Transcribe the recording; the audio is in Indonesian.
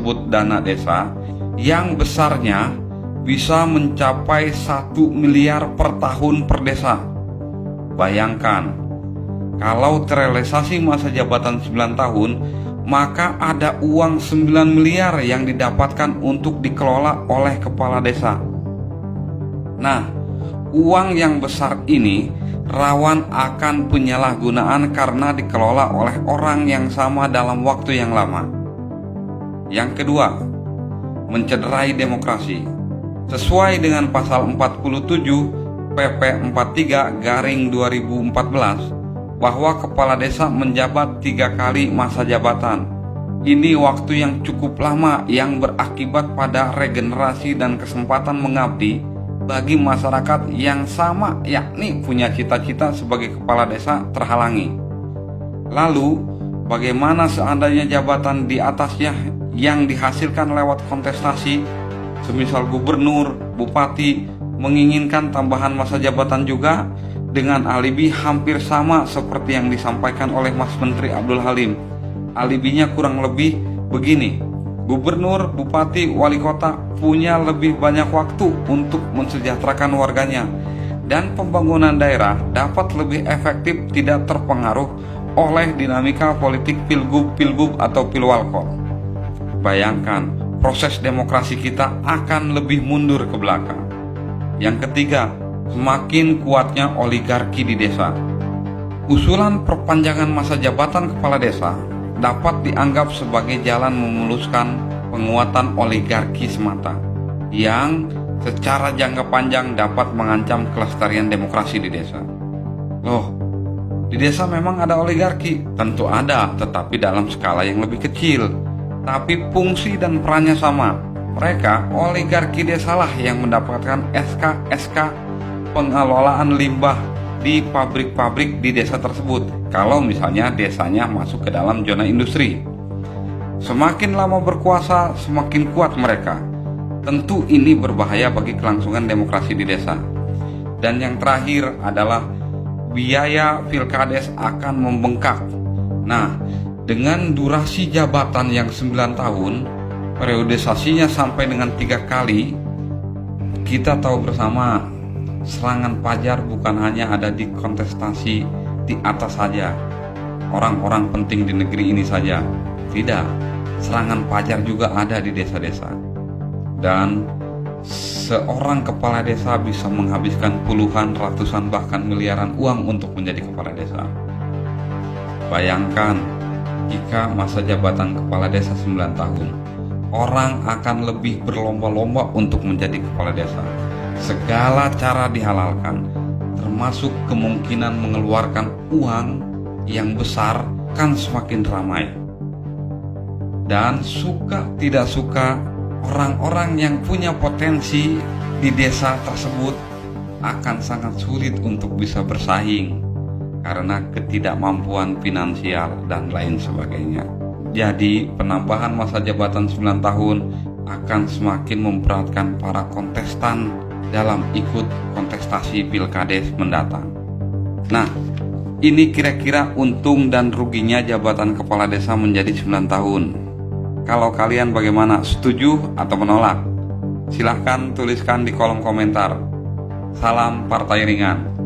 disebut dana desa yang besarnya bisa mencapai 1 miliar per tahun per desa. Bayangkan, kalau terrealisasi masa jabatan 9 tahun, maka ada uang 9 miliar yang didapatkan untuk dikelola oleh kepala desa. Nah, uang yang besar ini rawan akan penyalahgunaan karena dikelola oleh orang yang sama dalam waktu yang lama. Yang kedua, mencederai demokrasi. Sesuai dengan pasal 47 PP 43/2014 bahwa kepala desa menjabat 3 kali masa jabatan. Ini waktu yang cukup lama yang berakibat pada regenerasi dan kesempatan mengabdi bagi masyarakat yang sama, yakni punya cita-cita sebagai kepala desa terhalangi. Lalu, bagaimana seandainya jabatan di atasnya yang dihasilkan lewat kontestasi, semisal gubernur, bupati, menginginkan tambahan masa jabatan juga dengan alibi hampir sama seperti yang disampaikan oleh Mas Menteri Abdul Halim. Alibinya kurang lebih begini: gubernur, bupati, wali kota punya lebih banyak waktu untuk mensejahterakan warganya, dan pembangunan daerah dapat lebih efektif tidak terpengaruh oleh dinamika politik pilgub atau pilwalkot. Bayangkan, proses demokrasi kita akan lebih mundur ke belakang. Yang ketiga, semakin kuatnya oligarki di desa. Usulan perpanjangan masa jabatan kepala desa dapat dianggap sebagai jalan memuluskan penguatan oligarki semata yang secara jangka panjang dapat mengancam kelestarian demokrasi di desa. Loh, di desa memang ada oligarki? Tentu ada, tetapi dalam skala yang lebih kecil. Tapi fungsi dan perannya sama. Mereka, oligarki desalah yang mendapatkan SK pengelolaan limbah di pabrik-pabrik di desa tersebut, kalau misalnya desanya masuk ke dalam zona industri. Semakin lama berkuasa, semakin kuat mereka. Tentu ini berbahaya bagi kelangsungan demokrasi di desa. Dan yang terakhir adalah biaya pilkades akan membengkak. Nah, dengan durasi jabatan yang 9 tahun, periodisasinya sampai dengan 3 kali, kita tahu bersama serangan fajar bukan hanya ada di kontestasi di atas saja, orang-orang penting di negeri ini saja. Tidak, serangan fajar juga ada di desa-desa. Dan seorang kepala desa bisa menghabiskan puluhan, ratusan, bahkan miliaran uang untuk menjadi kepala desa. Bayangkan, jika masa jabatan kepala desa 9 tahun, orang akan lebih berlomba-lomba untuk menjadi kepala desa. Segala cara dihalalkan, termasuk kemungkinan mengeluarkan uang yang besar, kan semakin ramai. Dan suka tidak suka, orang-orang yang punya potensi di desa tersebut akan sangat sulit untuk bisa bersaing karena ketidakmampuan finansial dan lain sebagainya. Jadi penambahan masa jabatan 9 tahun akan semakin memberatkan para kontestan dalam ikut kontestasi pilkades mendatang. Nah, ini kira-kira untung dan ruginya jabatan kepala desa menjadi 9 tahun. Kalau kalian bagaimana? Setuju atau menolak? Silahkan tuliskan di kolom komentar. Salam Partai Ringan.